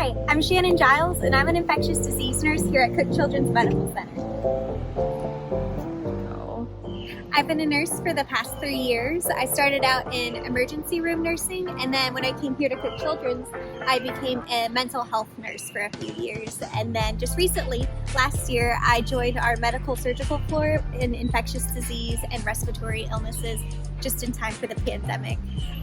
Hi, I'm Shannon Giles, and I'm an infectious disease nurse here at Cook Children's Medical Center. I've been a nurse for the past 3 years. I started out in emergency room nursing, and then when I came here to Cook Children's, I became a mental health nurse for a few years. And then just recently, last year, I joined our medical surgical floor in infectious disease and respiratory illnesses just in time for the pandemic.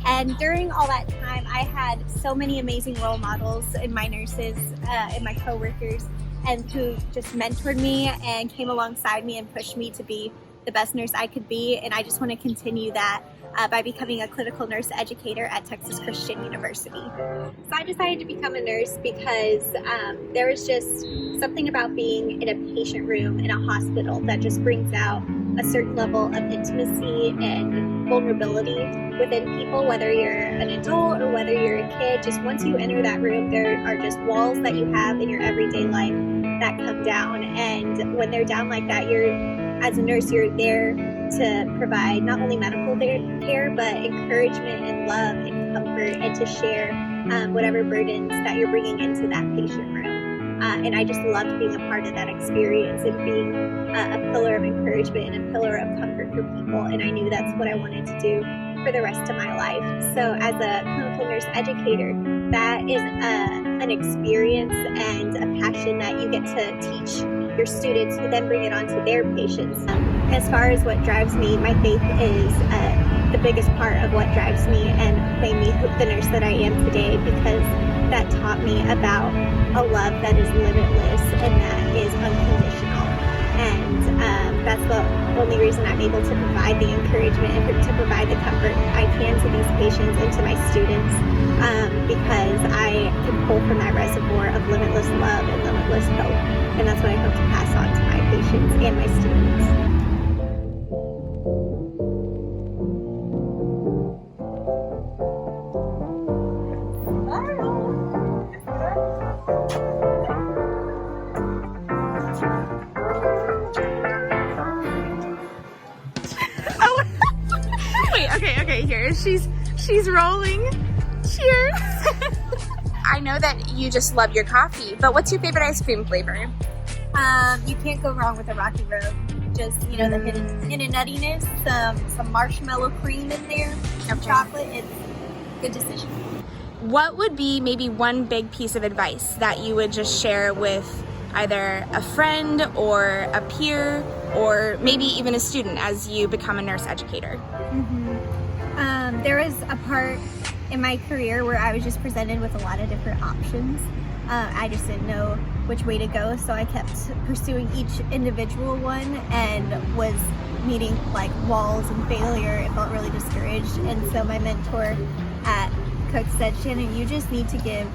And during all that time, I had so many amazing role models in my nurses, and my coworkers, and who just mentored me and came alongside me and pushed me to be the best nurse I could be, and I just want to continue that by becoming a clinical nurse educator at Texas Christian University. So I decided to become a nurse because there was just something about being in a patient room in a hospital that just brings out a certain level of intimacy and vulnerability within people, whether you're an adult or whether you're a kid. Just once you enter that room, there are just walls that you have in your everyday life that come down, and when they're down like that, as a nurse, you're there to provide not only medical care, but encouragement and love and comfort, and to share whatever burdens that you're bringing into that patient room. And I just loved being a part of that experience and being a pillar of encouragement and a pillar of comfort for people. And I knew that's what I wanted to do for the rest of my life. So as a clinical nurse educator, that is an experience and a passion that you get to teach your students, who then bring it on to their patients. As far as what drives me, my faith is the biggest part of what drives me and made me the nurse that I am today, because that taught me about a love that is limitless and that is unconditional. And that's the only reason I'm able to provide the encouragement and to provide the comfort I can to these patients and to my students, because I can pull from that reservoir of limitless love and limitless hope. And that's what I hope to pass on to my patients and my students. Okay, here. She's rolling. Cheers. I know that you just love your coffee, but what's your favorite ice cream flavor? You can't go wrong with a Rocky Road. Just, the hidden nuttiness, some marshmallow cream in there, some chocolate. It's a good decision. What would be maybe one big piece of advice that you would just share with either a friend or a peer or maybe even a student as you become a nurse educator? There was a part in my career where I was just presented with a lot of different options. I just didn't know which way to go, so I kept pursuing each individual one and was meeting like walls and failure. It felt really discouraged, and so my mentor at Cook said, Shannon, you just need to give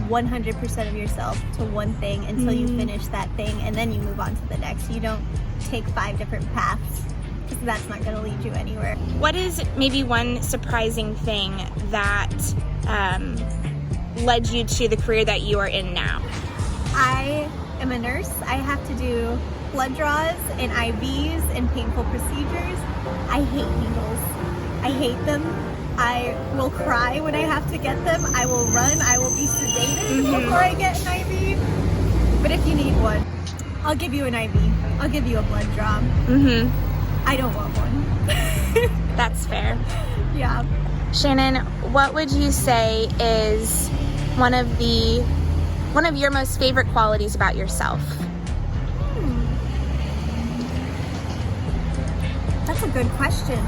100% of yourself to one thing until you finish that thing, and then you move on to the next. You don't take 5 different paths, because that's not going to lead you anywhere. What is maybe one surprising thing that led you to the career that you are in now? I am a nurse. I have to do blood draws and IVs and painful procedures. I hate needles. I hate them. I will cry when I have to get them. I will run. I will be sedated before I get an IV. But if you need one, I'll give you an IV. I'll give you a blood draw. I don't want one. That's fair. Yeah. Shannon, what would you say is one of your most favorite qualities about yourself? That's a good question.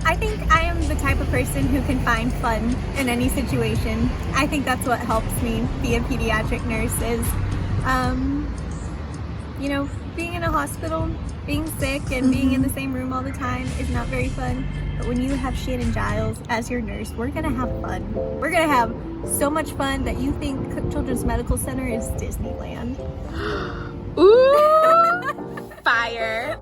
I think I am the type of person who can find fun in any situation. I think that's what helps me be a pediatric nurse is, being in a hospital, being sick, and being in the same room all the time is not very fun. But when you have Shannon Giles as your nurse, we're gonna have fun. We're gonna have so much fun that you think Cook Children's Medical Center is Disneyland. Ooh! Fire.